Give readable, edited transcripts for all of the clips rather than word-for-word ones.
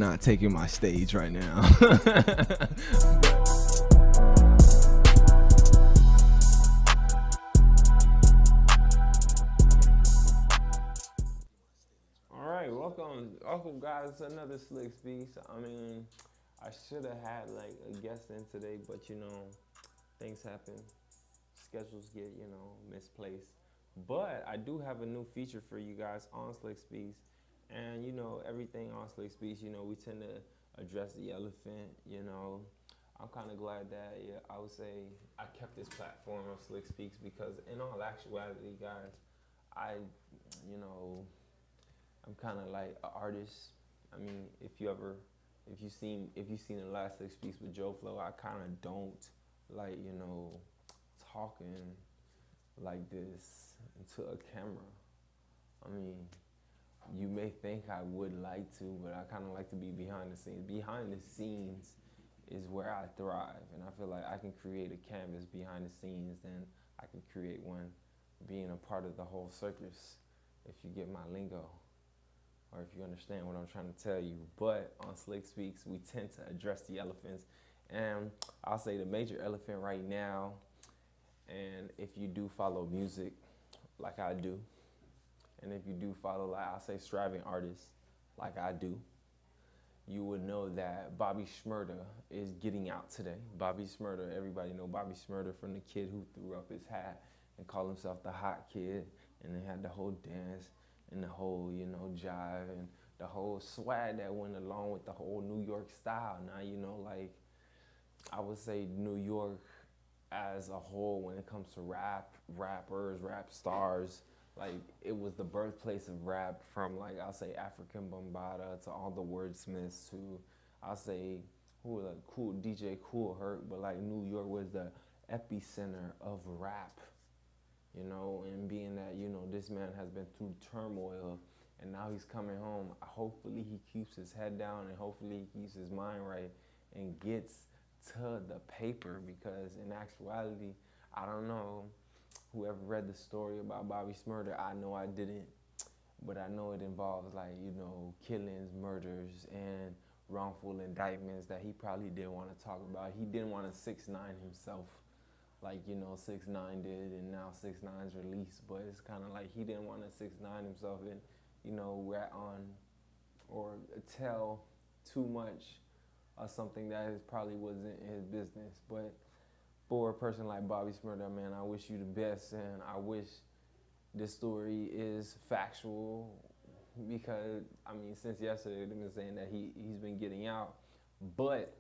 not taking my stage right now. All right, welcome guys to another Slicc Speaks. I mean, I should have had like a guest in today, but things happen, schedules get misplaced. But I do have a new feature for you guys on Slicc Speaks, and everything on Slicc Speaks. We tend to address the elephant. I'm kind of glad that I would say I kept this platform of Slicc Speaks because in all actuality, guys, I'm kind of like an artist. I mean, if you've seen the last Slicc Speaks with Joe Flow, I kind of don't like talking like this into a camera. I mean, you may think I would like to, but I kind of like to be behind the scenes. Behind the scenes is where I thrive, and I feel like I can create a canvas behind the scenes, then I can create one being a part of the whole circus, if you get my lingo, or if you understand what I'm trying to tell you. But on Slicc Speaks, we tend to address the elephants, and I'll say the major elephant right now, and if you do follow music like I do, and if you do follow, like I'll say, striving artists like I do, you would know that Bobby Shmurda is getting out today. Bobby Shmurda, everybody know Bobby Shmurda from the kid who threw up his hat and called himself the hot kid, and they had the whole dance and the whole, jive and the whole swag that went along with the whole New York style. Now, like, I would say New York as a whole, when it comes to rappers, rap stars, like, it was the birthplace of rap, from, like, I'll say African Bombada to all the wordsmiths to, I'll say, cool DJ Cool Herc, but like New York was the epicenter of rap, and being that, this man has been through turmoil and now he's coming home, hopefully he keeps his head down and hopefully he keeps his mind right and gets to the paper, because in actuality, I don't know whoever read the story about Bobby Shmurda. I know I didn't, but I know it involves, like, killings, murders, and wrongful indictments that he probably didn't want to talk about. He didn't want to 6ix9ine himself, like 6ix9ine did, and now 6ix9ine's released. But it's kind of like he didn't want to 6ix9ine himself and rat on or tell too much of something that probably wasn't his business. But for a person like Bobby Shmurda, man, I wish you the best, and I wish this story is factual, because, I mean, since yesterday, they've been saying that he's been getting out. But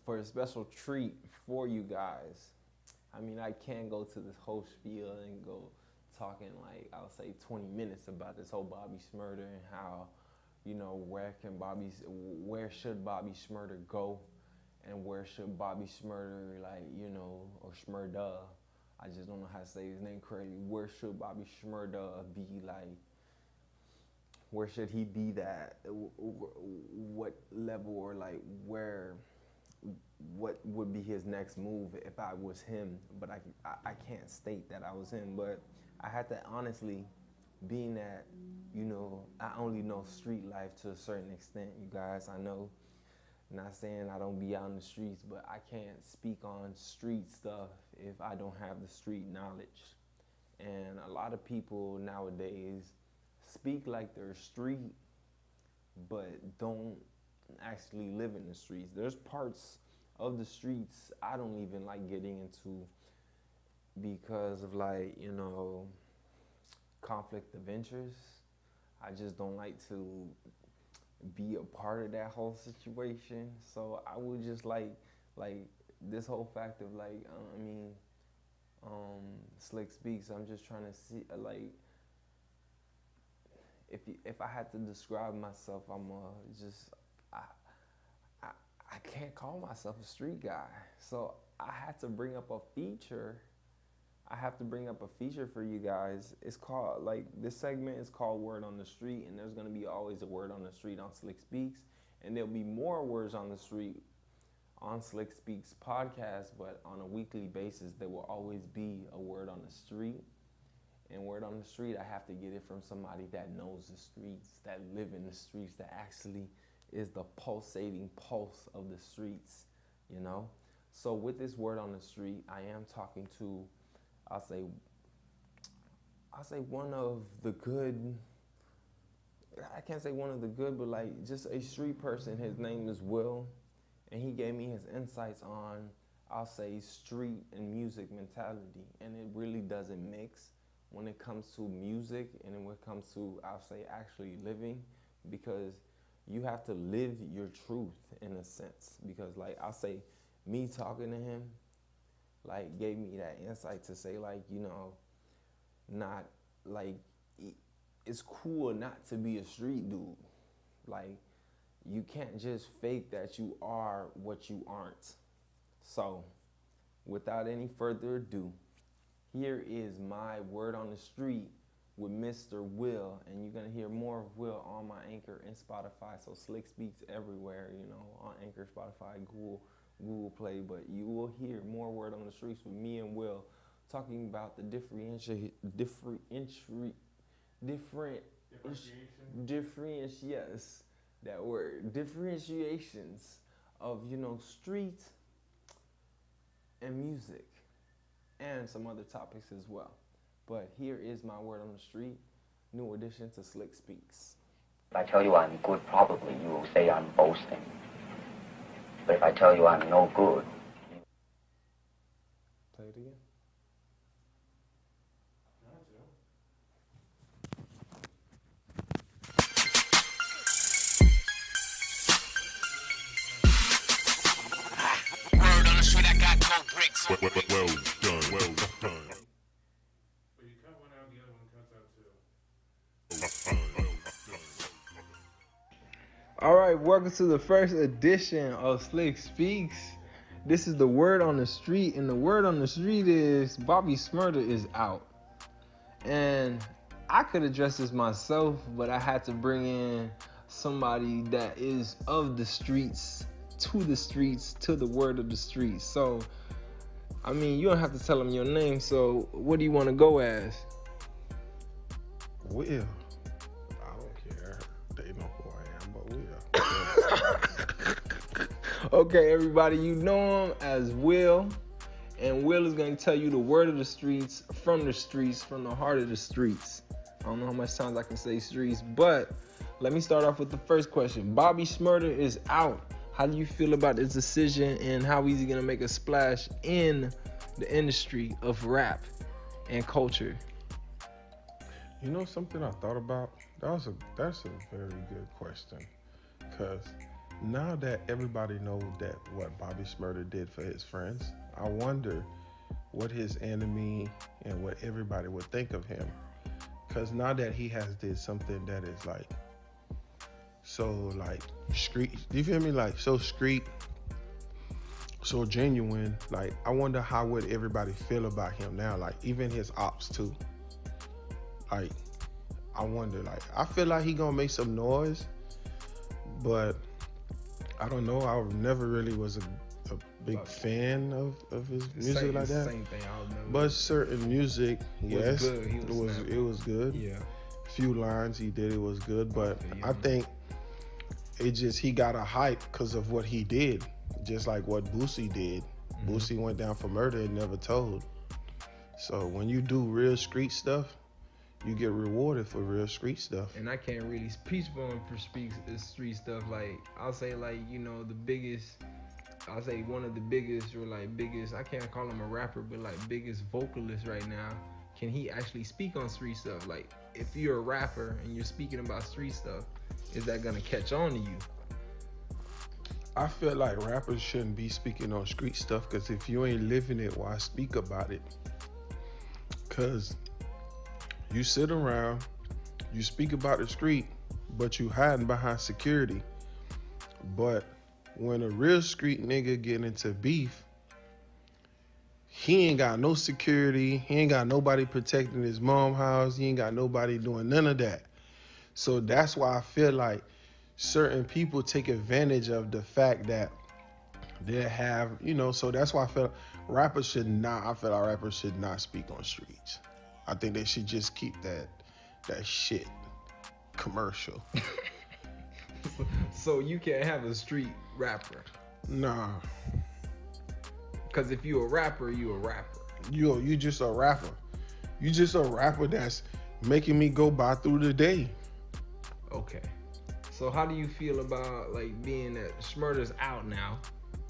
for a special treat for you guys, I mean, I can't go to this whole spiel and go talking, like, I'll say 20 minutes about this whole Bobby Shmurda and how, where should Bobby Shmurda go? And where should Bobby Shmurda, like, or Shmurda, I just don't know how to say his name correctly. Where should Bobby Shmurda be, like, where should he be that, what level, or like what would be his next move if I was him? But I can't state that I was him, but I had to honestly, being that, I only know street life to a certain extent, you guys. I know, not saying I don't be out in the streets, but I can't speak on street stuff if I don't have the street knowledge. And a lot of people nowadays speak like they're street, but don't actually live in the streets. There's parts of the streets I don't even like getting into because of, like, conflict of interest. I just don't like to be a part of that whole situation. So I would just like this whole fact of, like, Slicc Speaks, I'm just trying to see, like, if I had to describe myself, I can't call myself a street guy. So I had to bring up a feature. I have to bring up a feature for you guys. It's called, like, this segment is called Word on the Street, and there's gonna be always a word on the street on Slicc Speaks, and there'll be more words on the street on Slicc Speaks podcast, but on a weekly basis, there will always be a word on the street. And word on the street, I have to get it from somebody that knows the streets, that live in the streets, that actually is the pulsating pulse of the streets, you know? So with this word on the street, I am talking to, I'll say one of the good, I can't say one of the good, but like just a street person. His name is Will, and he gave me his insights on, I'll say, street and music mentality. And it really doesn't mix when it comes to music and when it comes to, I'll say, actually living, because you have to live your truth in a sense. Because like I'll say, me talking to him, like gave me that insight to say, like, you know, not like, it's cool not to be a street dude. Like, you can't just fake that you are what you aren't. So, without any further ado, here is my word on the street with Mr. Will, and you're gonna hear more of Will on my Anchor and Spotify. So Slicc speaks everywhere, you know, on Anchor, Spotify, Google Play. But you will hear more word on the streets with me and Will talking about the differentiations of, you know, street and music and some other topics as well. But here is my word on the street, new addition to Slicc Speaks. If I tell you I'm good, probably you will say I'm boasting. But if I tell you I'm no good... Play it again. Well done, well done. But you cut one out, the other one cuts out too. All right, welcome to the first edition of Slicc Speaks. This is the word on the street, and the word on the street is Bobby Shmurda is out. And I could address this myself, but I had to bring in somebody that is of the streets, to the word of the streets. So, I mean, you don't have to tell them your name, so what do you want to go as? Will. I don't care. They know who I am, but Will. Okay, everybody, you know him as Will. And Will is going to tell you the word of the streets, from the heart of the streets. I don't know how much times I can say streets, but let me start off with the first question. Bobby Shmurda is out. How do you feel about this decision, and how is he going to make a splash in the industry of rap and culture? You know something I thought about? That's a very good question. Because now that everybody knows that what Bobby Shmurda did for his friends, I wonder what his enemy and what everybody would think of him. Because now that he has did something that is like, so like street, you feel me? Like so street, so genuine. Like I wonder how would everybody feel about him now? Like even his ops too. Like I wonder. Like I feel like he gonna make some noise, but I don't know. I never really was a big fan of his music like that. Same thing. But certain music, yes, good. it was good. Yeah. Few lines he did, it was good. But I think he got a hype because of what he did, just like what Boosie did. Mm-hmm. Boosie went down for murder and never told. So when you do real street stuff, you get rewarded for real street stuff. And I can't really preach for him for street stuff. Like I'll say, like, you know, one of the biggest, or like biggest, I can't call him a rapper, but like biggest vocalist right now. Can he actually speak on street stuff? Like if you're a rapper and you're speaking about street stuff, is that gonna catch on to you? I feel like rappers shouldn't be speaking on street stuff, because if you ain't living it, why speak about it? Because you sit around, you speak about the street, but you hiding behind security. But when a real street nigga get into beef, he ain't got no security, he ain't got nobody protecting his mom's house, he ain't got nobody doing none of that. So that's why I feel like certain people take advantage of the fact that they have, you know, so that's why I feel like rappers should not speak on streets. I think they should just keep that shit commercial. So you can't have a street rapper. Nah, Because if you a rapper, you a rapper. you just a rapper. You just a rapper that's making me go by through the day. Okay. So how do you feel about like being that Smurder's out now?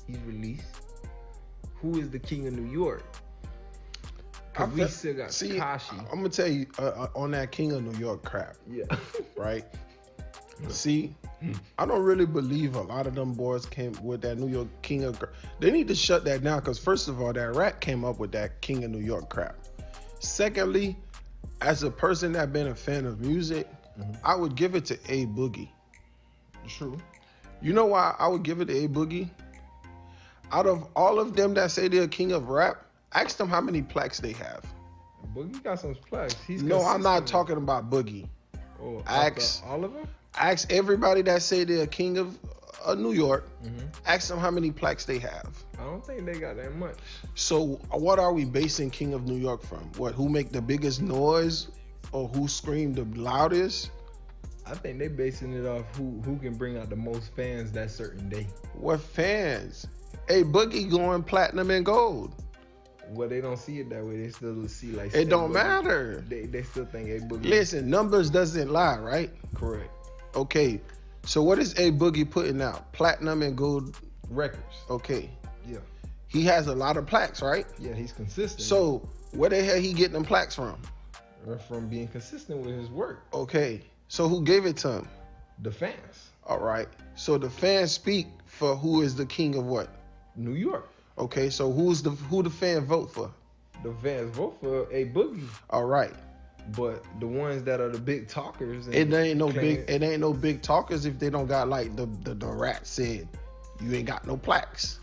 He's released. Who is the king of New York? Cause we still got Takashi. I'm gonna tell you on that King of New York crap. Yeah. Right. See, I don't really believe a lot of them boys came with that New York King of. They need to shut that down because first of all, that rat came up with that King of New York crap. Secondly, as a person that been a fan of music, I would give it to A Boogie. True. You know why I would give it to A Boogie? Out of all of them that say they're king of rap, ask them how many plaques they have. Boogie got some plaques. No, I'm not talking about Boogie. Oh, Ask all of them? Ask everybody that say they're king of New York. Ask them how many plaques they have. I don't think they got that much. So what are we basing King of New York from? What? Who make the biggest noise, or who scream the loudest? I think they basing it off who can bring out the most fans that certain day. What fans? A Boogie going platinum and gold. Well, they don't see it that way. They still see like It don't Boogie. matter. They still think A Boogie. Listen, numbers doesn't lie, right? Correct. Okay. So what is A Boogie putting out? Platinum and gold Records. Okay. Yeah. He has a lot of plaques, right? Yeah, he's consistent. So where the hell he getting them plaques from? From being consistent with his work. Okay. So who gave it to him? The fans. All right. So the fans speak for who is the king of what? New York. Okay. So who the fan vote for? The fans vote for A Boogie. All right. But the ones that are the big talkers. It ain't no big talkers if they don't got like the rat said, you ain't got no plaques.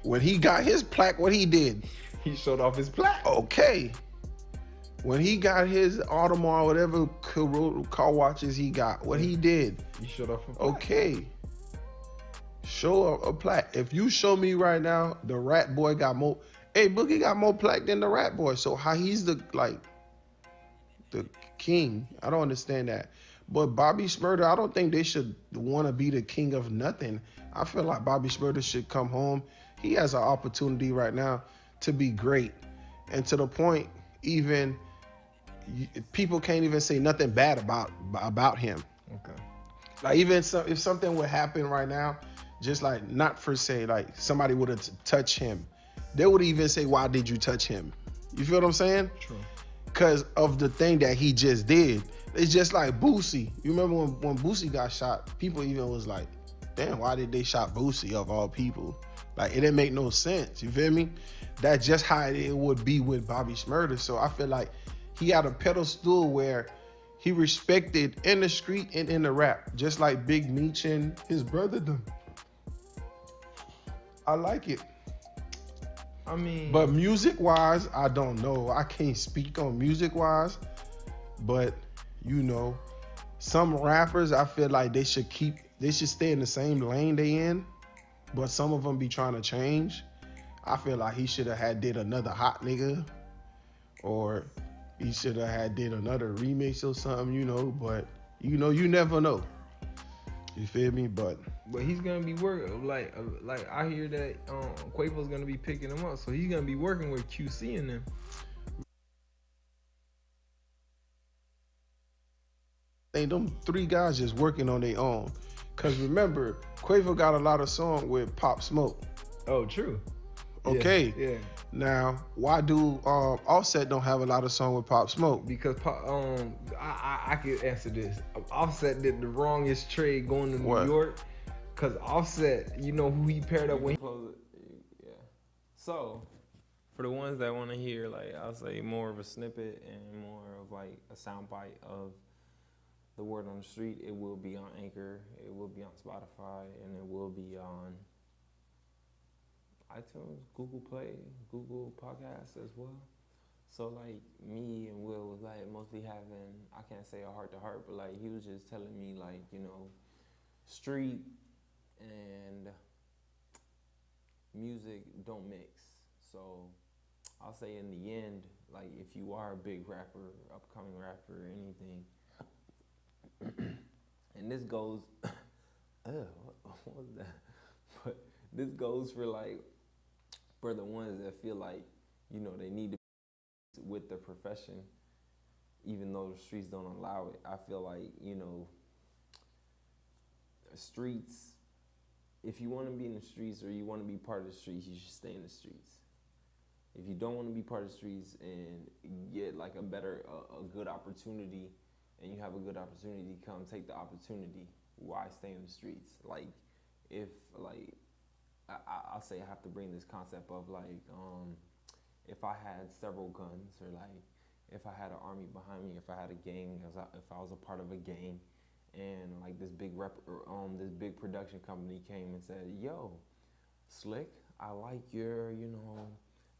When he got his plaque, what he did? He showed off his plaque. Okay. When he got his Audemars, whatever car watches he got, what he did? He showed off a plaque. Okay. Show a plaque. If you show me right now, the rat boy got more. Hey, Boogie got more plaque than the rat boy. So how he's the king? I don't understand that. But Bobby Shmurda, I don't think they should want to be the king of nothing. I feel like Bobby Shmurda should come home. He has an opportunity right now to be great. And to the point, even people can't even say nothing bad about him. Okay. Like even if something would happen right now, just like not for say like somebody would have touched him, they would even say, why did you touch him? You feel what I'm saying? True. Because of the thing that he just did. It's just like Boosie. You remember when Boosie got shot, people even was like, damn, why did they shot Boosie of all people? Like, it didn't make no sense. You feel me? That's just how it would be with Bobby Shmurda. So I feel like he had a pedestal where he respected in the street and in the rap, just like Big Meech and his brother them. I like it. I mean, but music-wise, I don't know. I can't speak on music-wise, but you know, some rappers, I feel like they should stay in the same lane they in, but some of them be trying to change. I feel like he should have did another Hot Nigga, or he should have did another remix or something, you know, but you know, you never know. You feel me? But he's gonna be working like I hear that Quavo's gonna be picking him up, so he's gonna be working with QC and them. Ain't them three guys just working on their own. Cause remember, Quavo got a lot of songs with Pop Smoke. Oh, true. Okay. Yeah. Now, why do Offset don't have a lot of songs with Pop Smoke? Because I could answer this. Offset did the wrongest trade going to New York. Cause Offset, you know who he paired up with. Yeah. So, for the ones that want to hear, like I'll say more of a snippet and more of like a soundbite of the word on the street, it will be on Anchor, it will be on Spotify, and it will be on iTunes, Google Play, Google Podcasts as well. So like me and Will was like mostly having, I can't say a heart to heart, but like he was just telling me like, you know, street and music don't mix. So I'll say in the end, like if you are a big rapper, upcoming rapper, or anything, and this goes, what was that? But this goes for like for the ones that feel like they need to be with the profession, even though the streets don't allow it. I feel like streets. If you want to be in the streets or you want to be part of the streets, you should stay in the streets. If you don't want to be part of the streets and get like a good opportunity, and you have a good opportunity, come take the opportunity. Why stay in the streets? Like, if like, I'll say I have to bring this concept of like, if I had several guns, or like, if I had an army behind me, if I had a gang, if I was a part of a gang, and like this big production company came and said, "Yo, Slicc, I like your,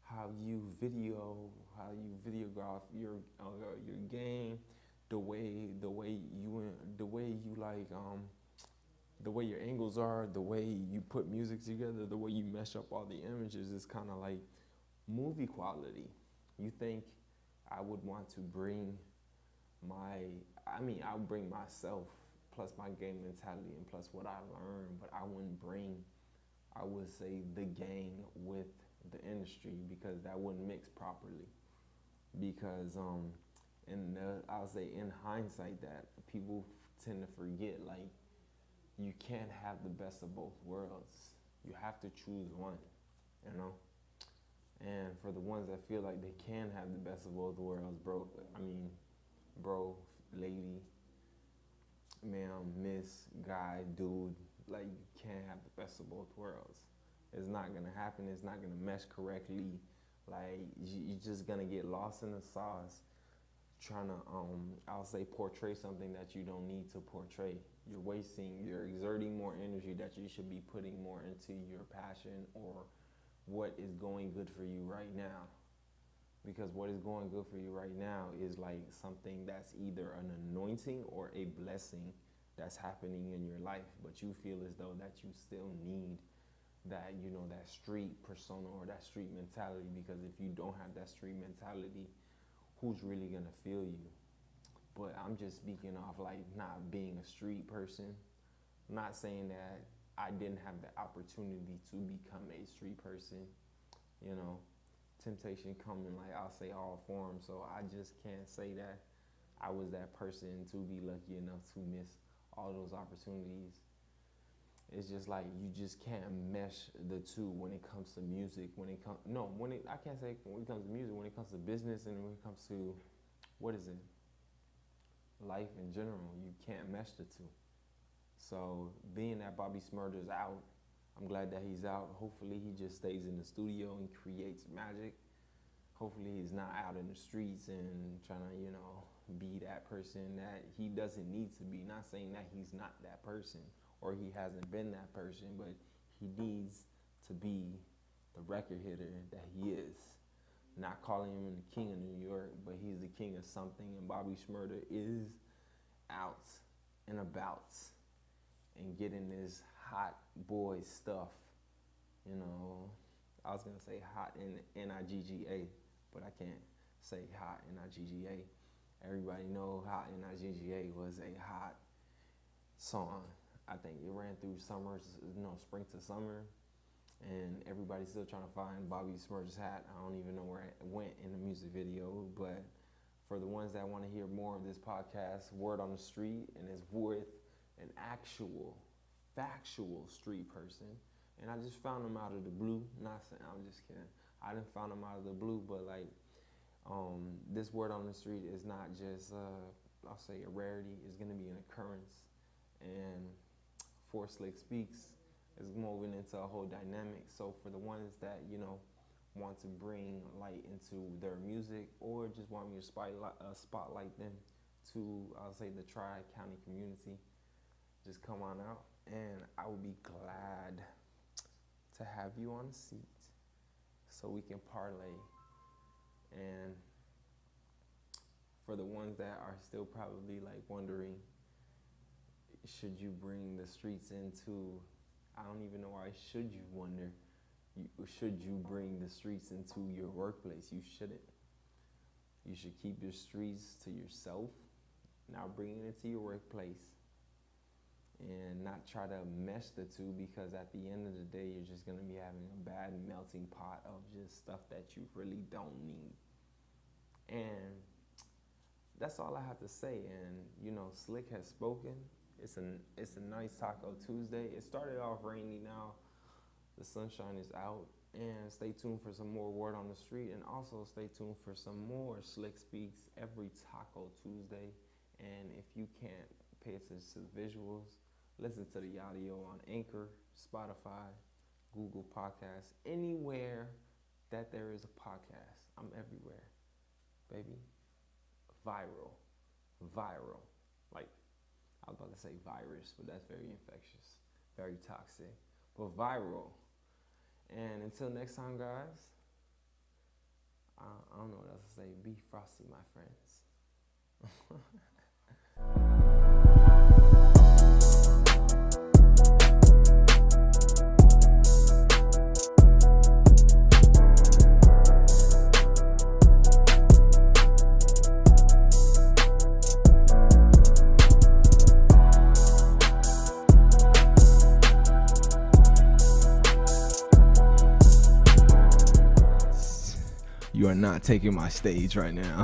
how you videograph your game, the way you like the way your angles are, the way you put music together, the way you mesh up all the images is kind of like movie quality. You think I would want to bring I'll bring myself plus my game mentality and plus what I learned, but I wouldn't bring, I would say, the gang with the industry, because that wouldn't mix properly. Because I'll say in hindsight that people tend to forget, like, you can't have the best of both worlds. You have to choose one, you know? And for the ones that feel like they can have the best of both worlds, bro, lady, ma'am, miss, guy, dude, like, you can't have the best of both worlds. It's not gonna happen. It's not gonna mesh correctly. Like, you're just gonna get lost in the sauce trying to, I'll say, portray something that you don't need to portray. You're exerting more energy that you should be putting more into your passion or what is going good for you right now. Because what is going good for you right now is like something that's either an anointing or a blessing that's happening in your life, but you feel as though that you still need that, that street persona or that street mentality, because if you don't have that street mentality, who's really gonna feel you? But I'm just speaking off like not being a street person. I'm not saying that I didn't have the opportunity to become a street person. Temptation come in, like, I'll say, all forms. So I just can't say that I was that person to be lucky enough to miss all those opportunities. It's just like you just can't mesh the two when it comes to music. I can't say when it comes to music. When it comes to business and when it comes to life in general, you can't mesh the two. So being that Bobby Smurder's out, I'm glad that he's out. Hopefully he just stays in the studio and creates magic. Hopefully he's not out in the streets and trying to, be that person that he doesn't need to be. Not saying that he's not that person or he hasn't been that person, but he needs to be the record hitter that he is. Not calling him the king of New York, but he's the king of something, and Bobby Shmurda is out and about and getting this hot boy stuff. I was gonna say hot in Nigga, but I can't say hot Nigga. Everybody know hot Nigga was a hot song. I think it ran through spring to summer, and everybody's still trying to find Bobby Smurge's hat. I don't even know where it went in the music video, but for the ones that want to hear more of this podcast, word on the street, and it's with an actual, factual street person, and I just found him out of the blue. Not saying, I'm just kidding. I didn't find him out of the blue, but like, this word on the street is not just, I'll say, a rarity. It's going to be an occurrence, and for Slicc Speaks is moving into a whole dynamic. So for the ones that, want to bring light into their music or just want me to spotlight them to, I'll say, the Tri-County community, just come on out, and I will be glad to have you on the seat so we can parlay. And for the ones that are still probably like wondering, should you bring the streets into, I don't even know why should you wonder, should you bring the streets into your workplace? You shouldn't. You should keep your streets to yourself, not bring it into your workplace, and not try to mesh the two, because at the end of the day, you're just going to be having a bad melting pot of just stuff that you really don't need. And that's all I have to say. And, you know, Slicc has spoken. It's a nice Taco Tuesday. It started off rainy now. The sunshine is out. And stay tuned for some more Word on the Street. And also stay tuned for some more Slicc Speaks every Taco Tuesday. And if you can't pay attention to the visuals, listen to the audio on Anchor, Spotify, Google Podcasts, anywhere that there is a podcast. I'm everywhere, baby. Viral. Like, I was about to say virus, but that's very infectious, very toxic, but viral. And until next time, guys, I don't know what else to say. Be frosty, my friends. You are not taking my stage right now.